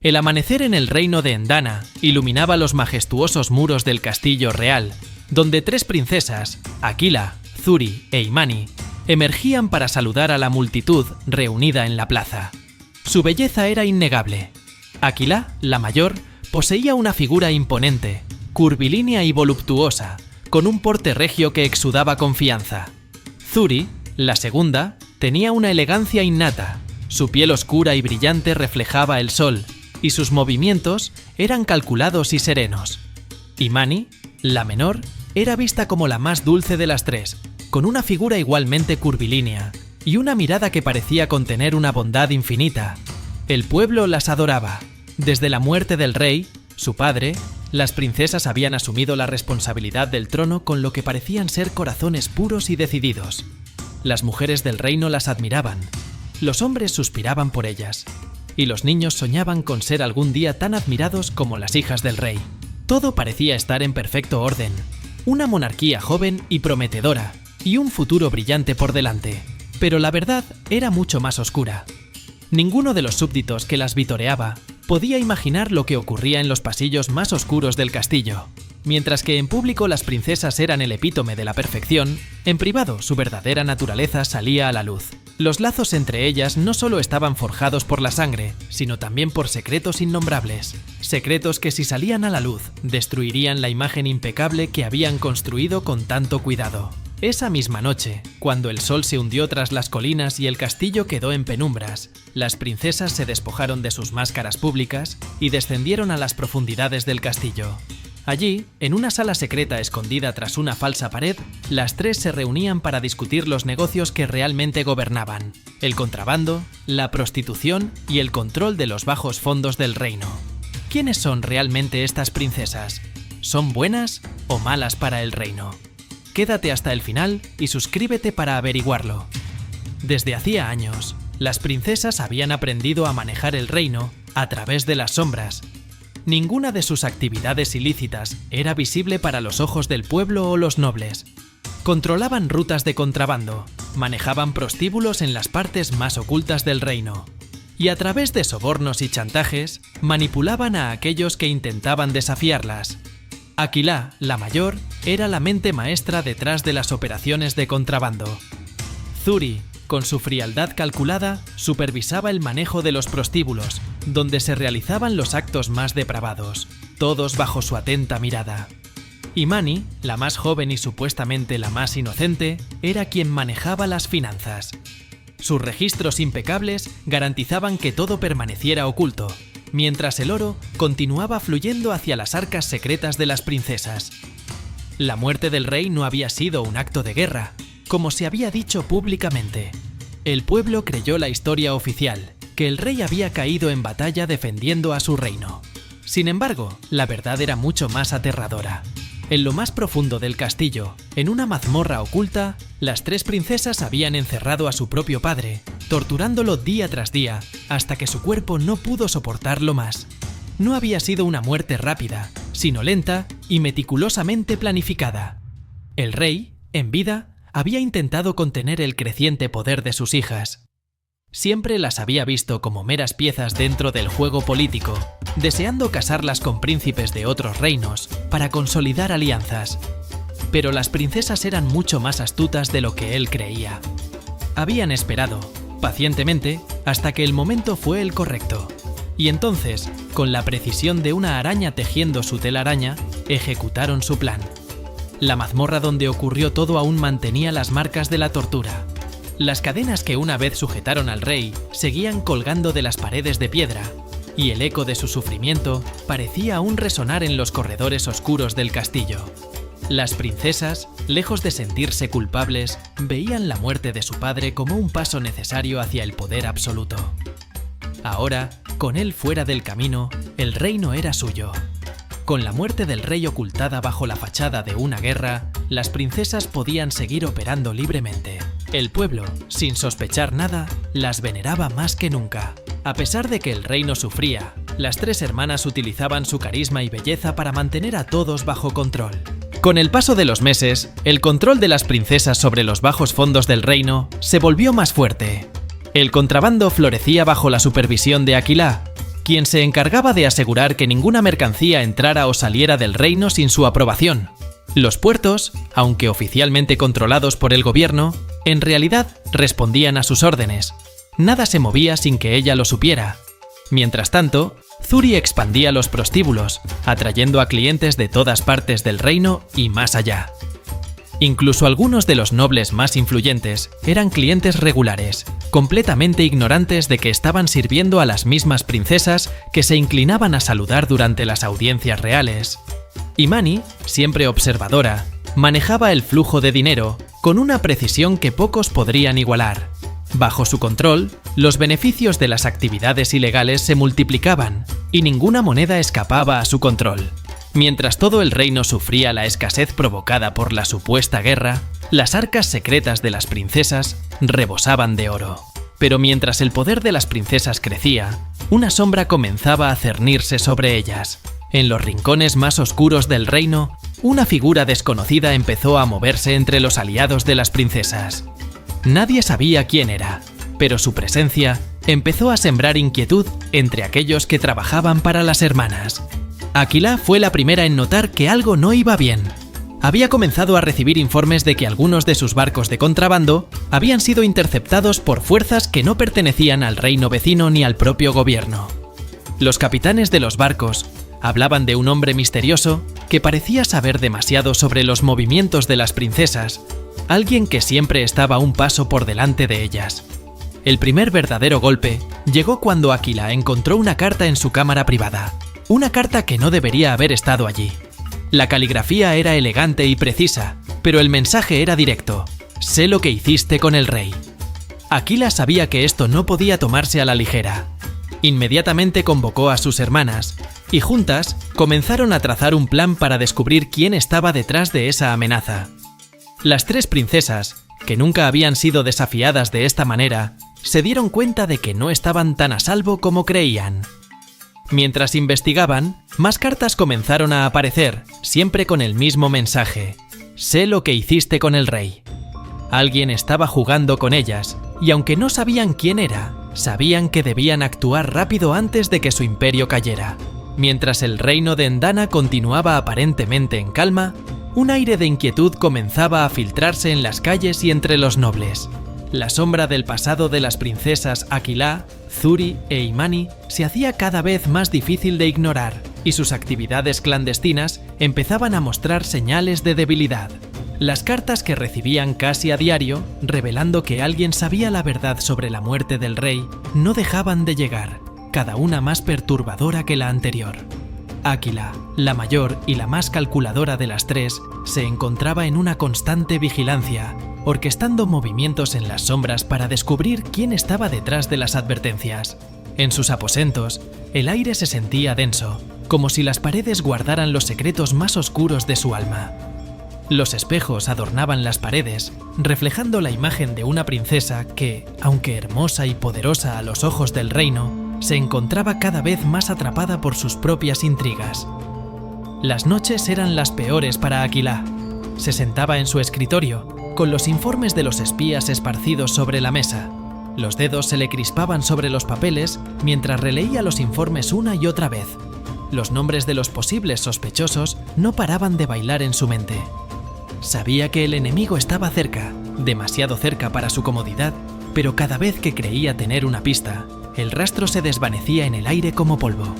El amanecer en el reino de Endana iluminaba los majestuosos muros del castillo real, donde tres princesas, Aquila, Zuri e Imani, emergían para saludar a la multitud reunida en la plaza. Su belleza era innegable. Aquila, la mayor, poseía una figura imponente, curvilínea y voluptuosa, con un porte regio que exudaba confianza. Zuri, la segunda, tenía una elegancia innata. Su piel oscura y brillante reflejaba el sol, y sus movimientos eran calculados y serenos. Imani, la menor, era vista como la más dulce de las tres, con una figura igualmente curvilínea y una mirada que parecía contener una bondad infinita. El pueblo las adoraba. Desde la muerte del rey, su padre, las princesas habían asumido la responsabilidad del trono con lo que parecían ser corazones puros y decididos. Las mujeres del reino las admiraban, los hombres suspiraban por ellas, y los niños soñaban con ser algún día tan admirados como las hijas del rey. Todo parecía estar en perfecto orden, una monarquía joven y prometedora, y un futuro brillante por delante. Pero la verdad era mucho más oscura. Ninguno de los súbditos que las vitoreaba podía imaginar lo que ocurría en los pasillos más oscuros del castillo. Mientras que en público las princesas eran el epítome de la perfección, en privado su verdadera naturaleza salía a la luz. Los lazos entre ellas no solo estaban forjados por la sangre, sino también por secretos innombrables. Secretos que si salían a la luz, destruirían la imagen impecable que habían construido con tanto cuidado. Esa misma noche, cuando el sol se hundió tras las colinas y el castillo quedó en penumbras, las princesas se despojaron de sus máscaras públicas y descendieron a las profundidades del castillo. Allí, en una sala secreta escondida tras una falsa pared, las tres se reunían para discutir los negocios que realmente gobernaban: el contrabando, la prostitución y el control de los bajos fondos del reino. ¿Quiénes son realmente estas princesas? ¿Son buenas o malas para el reino? Quédate hasta el final y suscríbete para averiguarlo. Desde hacía años, las princesas habían aprendido a manejar el reino a través de las sombras. Ninguna de sus actividades ilícitas era visible para los ojos del pueblo o los nobles. Controlaban rutas de contrabando, manejaban prostíbulos en las partes más ocultas del reino, y a través de sobornos y chantajes manipulaban a aquellos que intentaban desafiarlas. Aquila, la mayor, era la mente maestra detrás de las operaciones de contrabando. Zuri, con su frialdad calculada, supervisaba el manejo de los prostíbulos, donde se realizaban los actos más depravados, todos bajo su atenta mirada. Imani, la más joven y supuestamente la más inocente, era quien manejaba las finanzas. Sus registros impecables garantizaban que todo permaneciera oculto, mientras el oro continuaba fluyendo hacia las arcas secretas de las princesas. La muerte del rey no había sido un acto de guerra, como se había dicho públicamente. El pueblo creyó la historia oficial, que el rey había caído en batalla defendiendo a su reino. Sin embargo, la verdad era mucho más aterradora. En lo más profundo del castillo, en una mazmorra oculta, las tres princesas habían encerrado a su propio padre, torturándolo día tras día, hasta que su cuerpo no pudo soportarlo más. No había sido una muerte rápida, sino lenta y meticulosamente planificada. El rey, en vida, había intentado contener el creciente poder de sus hijas. Siempre las había visto como meras piezas dentro del juego político, deseando casarlas con príncipes de otros reinos para consolidar alianzas. Pero las princesas eran mucho más astutas de lo que él creía. Habían esperado, pacientemente, hasta que el momento fue el correcto. Y entonces, con la precisión de una araña tejiendo su telaraña, ejecutaron su plan. La mazmorra donde ocurrió todo aún mantenía las marcas de la tortura. Las cadenas que una vez sujetaron al rey seguían colgando de las paredes de piedra, y el eco de su sufrimiento parecía aún resonar en los corredores oscuros del castillo. Las princesas, lejos de sentirse culpables, veían la muerte de su padre como un paso necesario hacia el poder absoluto. Ahora, con él fuera del camino, el reino era suyo. Con la muerte del rey ocultada bajo la fachada de una guerra, las princesas podían seguir operando libremente. El pueblo, sin sospechar nada, las veneraba más que nunca. A pesar de que el reino sufría, las tres hermanas utilizaban su carisma y belleza para mantener a todos bajo control. Con el paso de los meses, el control de las princesas sobre los bajos fondos del reino se volvió más fuerte. El contrabando florecía bajo la supervisión de Aquila, quien se encargaba de asegurar que ninguna mercancía entrara o saliera del reino sin su aprobación. Los puertos, aunque oficialmente controlados por el gobierno, en realidad respondían a sus órdenes. Nada se movía sin que ella lo supiera. Mientras tanto, Zuri expandía los prostíbulos, atrayendo a clientes de todas partes del reino y más allá. Incluso algunos de los nobles más influyentes eran clientes regulares, completamente ignorantes de que estaban sirviendo a las mismas princesas que se inclinaban a saludar durante las audiencias reales. Imani, siempre observadora, manejaba el flujo de dinero con una precisión que pocos podrían igualar. Bajo su control, los beneficios de las actividades ilegales se multiplicaban y ninguna moneda escapaba a su control. Mientras todo el reino sufría la escasez provocada por la supuesta guerra, las arcas secretas de las princesas rebosaban de oro. Pero mientras el poder de las princesas crecía, una sombra comenzaba a cernirse sobre ellas. En los rincones más oscuros del reino, una figura desconocida empezó a moverse entre los aliados de las princesas. Nadie sabía quién era, pero su presencia empezó a sembrar inquietud entre aquellos que trabajaban para las hermanas. Aquila fue la primera en notar que algo no iba bien. Había comenzado a recibir informes de que algunos de sus barcos de contrabando habían sido interceptados por fuerzas que no pertenecían al reino vecino ni al propio gobierno. Los capitanes de los barcos hablaban de un hombre misterioso que parecía saber demasiado sobre los movimientos de las princesas, alguien que siempre estaba un paso por delante de ellas. El primer verdadero golpe llegó cuando Aquila encontró una carta en su cámara privada. Una carta que no debería haber estado allí. La caligrafía era elegante y precisa, pero el mensaje era directo. Sé lo que hiciste con el rey. Aquila sabía que esto no podía tomarse a la ligera. Inmediatamente convocó a sus hermanas, y juntas comenzaron a trazar un plan para descubrir quién estaba detrás de esa amenaza. Las tres princesas, que nunca habían sido desafiadas de esta manera, se dieron cuenta de que no estaban tan a salvo como creían. Mientras investigaban, más cartas comenzaron a aparecer, siempre con el mismo mensaje. Sé lo que hiciste con el rey. Alguien estaba jugando con ellas, y aunque no sabían quién era, sabían que debían actuar rápido antes de que su imperio cayera. Mientras el reino de Endana continuaba aparentemente en calma, un aire de inquietud comenzaba a filtrarse en las calles y entre los nobles. La sombra del pasado de las princesas Aquila, Zuri e Imani se hacía cada vez más difícil de ignorar, y sus actividades clandestinas empezaban a mostrar señales de debilidad. Las cartas que recibían casi a diario, revelando que alguien sabía la verdad sobre la muerte del rey, no dejaban de llegar, cada una más perturbadora que la anterior. Aquila, la mayor y la más calculadora de las tres, se encontraba en una constante vigilancia, orquestando movimientos en las sombras para descubrir quién estaba detrás de las advertencias. En sus aposentos, el aire se sentía denso, como si las paredes guardaran los secretos más oscuros de su alma. Los espejos adornaban las paredes, reflejando la imagen de una princesa que, aunque hermosa y poderosa a los ojos del reino, se encontraba cada vez más atrapada por sus propias intrigas. Las noches eran las peores para Aquila. Se sentaba en su escritorio, con los informes de los espías esparcidos sobre la mesa. Los dedos se le crispaban sobre los papeles mientras releía los informes una y otra vez. Los nombres de los posibles sospechosos no paraban de bailar en su mente. Sabía que el enemigo estaba cerca, demasiado cerca para su comodidad, pero cada vez que creía tener una pista, el rastro se desvanecía en el aire como polvo.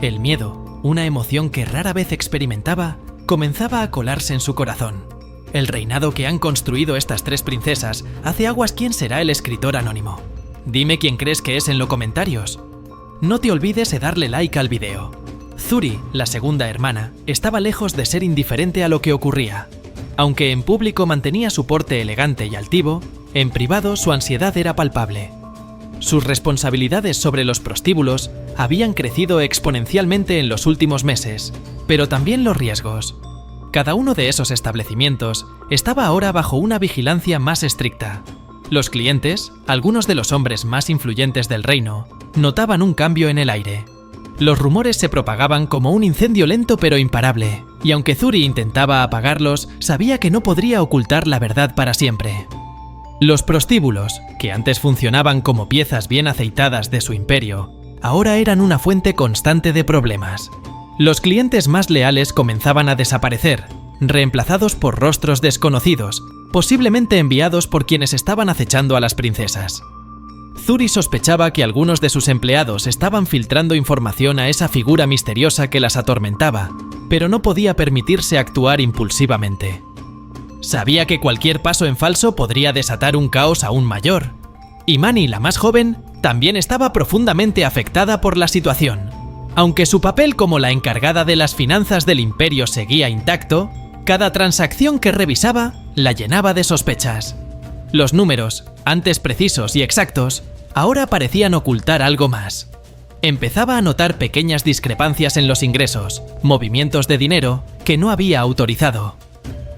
El miedo, una emoción que rara vez experimentaba, comenzaba a colarse en su corazón. El reinado que han construido estas tres princesas hace aguas quién será el escritor anónimo. Dime quién crees que es en los comentarios. No te olvides de darle like al video. Zuri, la segunda hermana, estaba lejos de ser indiferente a lo que ocurría. Aunque en público mantenía su porte elegante y altivo, en privado su ansiedad era palpable. Sus responsabilidades sobre los prostíbulos habían crecido exponencialmente en los últimos meses, pero también los riesgos. Cada uno de esos establecimientos estaba ahora bajo una vigilancia más estricta. Los clientes, algunos de los hombres más influyentes del reino, notaban un cambio en el aire. Los rumores se propagaban como un incendio lento pero imparable, y aunque Zuri intentaba apagarlos, sabía que no podría ocultar la verdad para siempre. Los prostíbulos, que antes funcionaban como piezas bien aceitadas de su imperio, ahora eran una fuente constante de problemas. Los clientes más leales comenzaban a desaparecer, reemplazados por rostros desconocidos, posiblemente enviados por quienes estaban acechando a las princesas. Zuri sospechaba que algunos de sus empleados estaban filtrando información a esa figura misteriosa que las atormentaba, pero no podía permitirse actuar impulsivamente. Sabía que cualquier paso en falso podría desatar un caos aún mayor. Imani, la más joven, también estaba profundamente afectada por la situación. Aunque su papel como la encargada de las finanzas del imperio seguía intacto, cada transacción que revisaba la llenaba de sospechas. Los números, antes precisos y exactos, ahora parecían ocultar algo más. Empezaba a notar pequeñas discrepancias en los ingresos, movimientos de dinero que no había autorizado.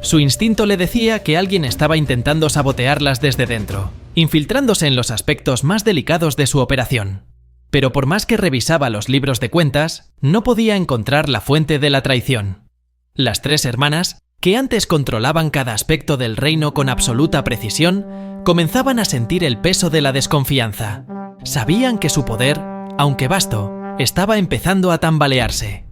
Su instinto le decía que alguien estaba intentando sabotearlas desde dentro, infiltrándose en los aspectos más delicados de su operación. Pero por más que revisaba los libros de cuentas, no podía encontrar la fuente de la traición. Las 3 hermanas, que antes controlaban cada aspecto del reino con absoluta precisión, comenzaban a sentir el peso de la desconfianza. Sabían que su poder, aunque vasto, estaba empezando a tambalearse.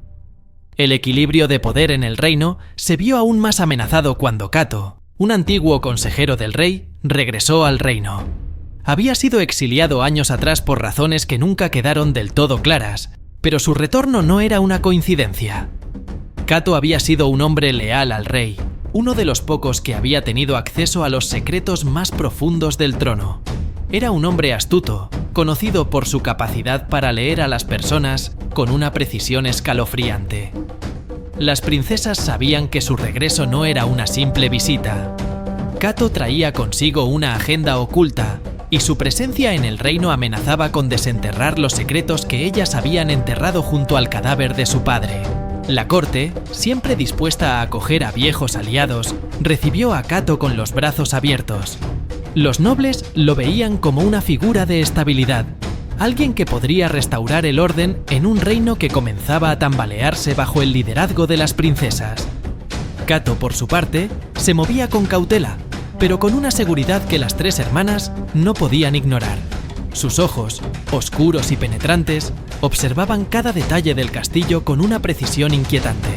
El equilibrio de poder en el reino se vio aún más amenazado cuando Kato, un antiguo consejero del rey, regresó al reino. Había sido exiliado años atrás por razones que nunca quedaron del todo claras, pero su retorno no era una coincidencia. Kato había sido un hombre leal al rey, uno de los pocos que había tenido acceso a los secretos más profundos del trono. Era un hombre astuto, conocido por su capacidad para leer a las personas con una precisión escalofriante. Las princesas sabían que su regreso no era una simple visita. Kato traía consigo una agenda oculta, y su presencia en el reino amenazaba con desenterrar los secretos que ellas habían enterrado junto al cadáver de su padre. La corte, siempre dispuesta a acoger a viejos aliados, recibió a Kato con los brazos abiertos. Los nobles lo veían como una figura de estabilidad, alguien que podría restaurar el orden en un reino que comenzaba a tambalearse bajo el liderazgo de las princesas. Kato, por su parte, se movía con cautela, pero con una seguridad que las 3 hermanas no podían ignorar. Sus ojos, oscuros y penetrantes, observaban cada detalle del castillo con una precisión inquietante.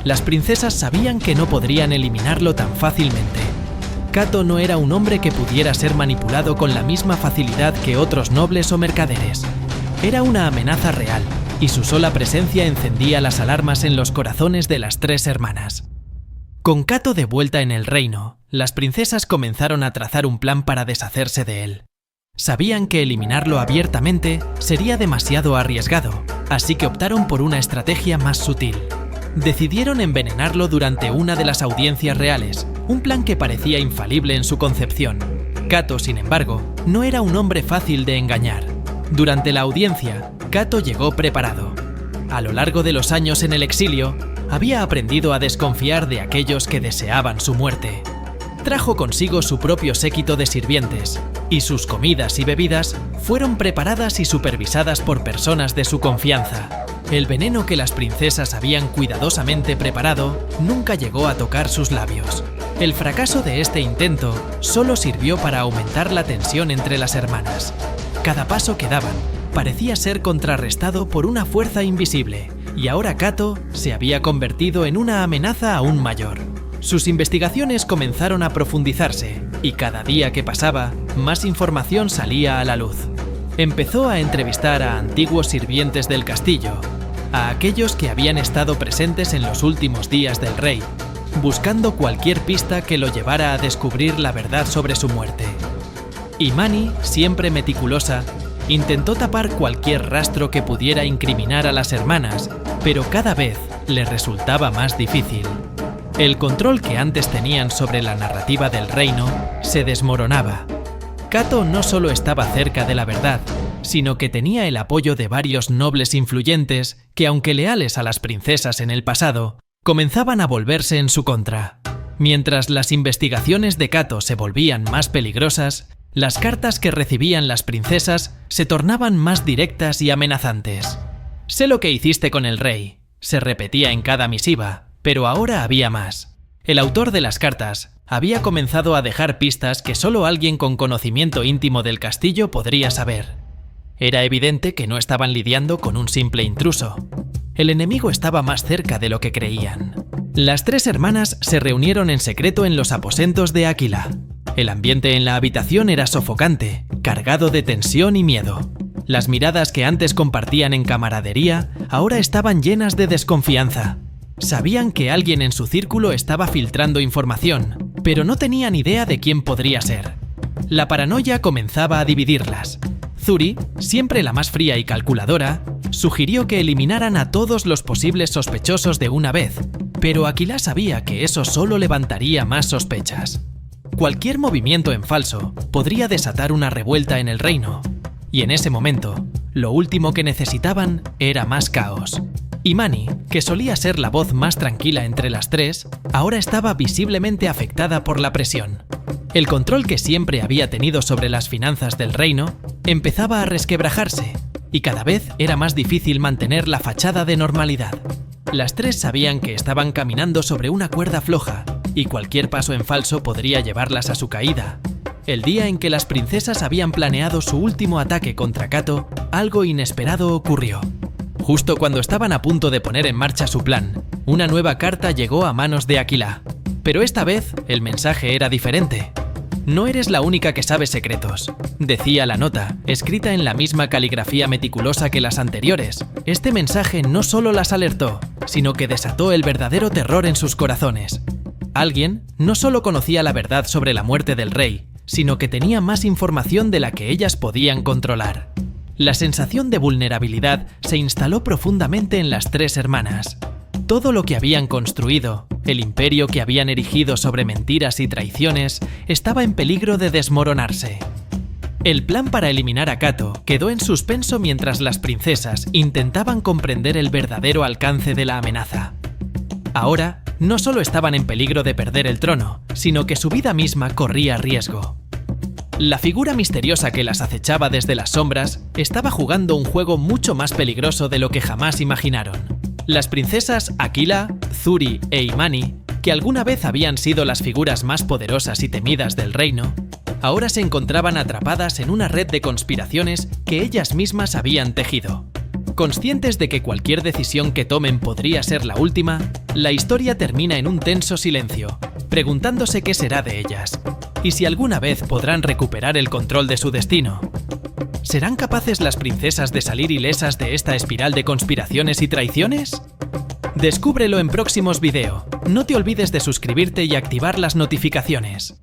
Las princesas sabían que no podrían eliminarlo tan fácilmente. Kato no era un hombre que pudiera ser manipulado con la misma facilidad que otros nobles o mercaderes. Era una amenaza real, y su sola presencia encendía las alarmas en los corazones de las 3 hermanas. Con Kato de vuelta en el reino, las princesas comenzaron a trazar un plan para deshacerse de él. Sabían que eliminarlo abiertamente sería demasiado arriesgado, así que optaron por una estrategia más sutil. Decidieron envenenarlo durante una de las audiencias reales, un plan que parecía infalible en su concepción. Kato, sin embargo, no era un hombre fácil de engañar. Durante la audiencia, Kato llegó preparado. A lo largo de los años en el exilio, había aprendido a desconfiar de aquellos que deseaban su muerte. Trajo consigo su propio séquito de sirvientes, y sus comidas y bebidas fueron preparadas y supervisadas por personas de su confianza. El veneno que las princesas habían cuidadosamente preparado nunca llegó a tocar sus labios. El fracaso de este intento solo sirvió para aumentar la tensión entre las hermanas. Cada paso que daban parecía ser contrarrestado por una fuerza invisible, y ahora Kato se había convertido en una amenaza aún mayor. Sus investigaciones comenzaron a profundizarse, y cada día que pasaba, más información salía a la luz. Empezó a entrevistar a antiguos sirvientes del castillo, a aquellos que habían estado presentes en los últimos días del rey, buscando cualquier pista que lo llevara a descubrir la verdad sobre su muerte. Imani, siempre meticulosa, intentó tapar cualquier rastro que pudiera incriminar a las hermanas, pero cada vez le resultaba más difícil. El control que antes tenían sobre la narrativa del reino se desmoronaba. Kato no solo estaba cerca de la verdad, sino que tenía el apoyo de varios nobles influyentes que, aunque leales a las princesas en el pasado, comenzaban a volverse en su contra. Mientras las investigaciones de Kato se volvían más peligrosas, las cartas que recibían las princesas se tornaban más directas y amenazantes. «Sé lo que hiciste con el rey», se repetía en cada misiva, pero ahora había más. El autor de las cartas había comenzado a dejar pistas que solo alguien con conocimiento íntimo del castillo podría saber. Era evidente que no estaban lidiando con un simple intruso. El enemigo estaba más cerca de lo que creían. Las tres hermanas se reunieron en secreto en los aposentos de Aquila. El ambiente en la habitación era sofocante, cargado de tensión y miedo. Las miradas que antes compartían en camaradería ahora estaban llenas de desconfianza. Sabían que alguien en su círculo estaba filtrando información, pero no tenían idea de quién podría ser. La paranoia comenzaba a dividirlas. Zuri, siempre la más fría y calculadora, sugirió que eliminaran a todos los posibles sospechosos de una vez, pero Aquila sabía que eso solo levantaría más sospechas. Cualquier movimiento en falso podría desatar una revuelta en el reino, y en ese momento, lo último que necesitaban era más caos. Imani, que solía ser la voz más tranquila entre las tres, ahora estaba visiblemente afectada por la presión. El control que siempre había tenido sobre las finanzas del reino empezaba a resquebrajarse, y cada vez era más difícil mantener la fachada de normalidad. Las tres sabían que estaban caminando sobre una cuerda floja, y cualquier paso en falso podría llevarlas a su caída. El día en que las princesas habían planeado su último ataque contra Cato, algo inesperado ocurrió. Justo cuando estaban a punto de poner en marcha su plan, una nueva carta llegó a manos de Aquila. Pero esta vez, el mensaje era diferente. No eres la única que sabe secretos, decía la nota, escrita en la misma caligrafía meticulosa que las anteriores. Este mensaje no solo las alertó, sino que desató el verdadero terror en sus corazones. Alguien no solo conocía la verdad sobre la muerte del rey, sino que tenía más información de la que ellas podían controlar. La sensación de vulnerabilidad se instaló profundamente en las tres hermanas. Todo lo que habían construido, el imperio que habían erigido sobre mentiras y traiciones, estaba en peligro de desmoronarse. El plan para eliminar a Cato quedó en suspenso mientras las princesas intentaban comprender el verdadero alcance de la amenaza. Ahora, no solo estaban en peligro de perder el trono, sino que su vida misma corría riesgo. La figura misteriosa que las acechaba desde las sombras estaba jugando un juego mucho más peligroso de lo que jamás imaginaron. Las princesas Aquila, Zuri e Imani, que alguna vez habían sido las figuras más poderosas y temidas del reino, ahora se encontraban atrapadas en una red de conspiraciones que ellas mismas habían tejido. Conscientes de que cualquier decisión que tomen podría ser la última, la historia termina en un tenso silencio, preguntándose qué será de ellas, y si alguna vez podrán recuperar el control de su destino. ¿Serán capaces las princesas de salir ilesas de esta espiral de conspiraciones y traiciones? Descúbrelo en próximos vídeos. No te olvides de suscribirte y activar las notificaciones.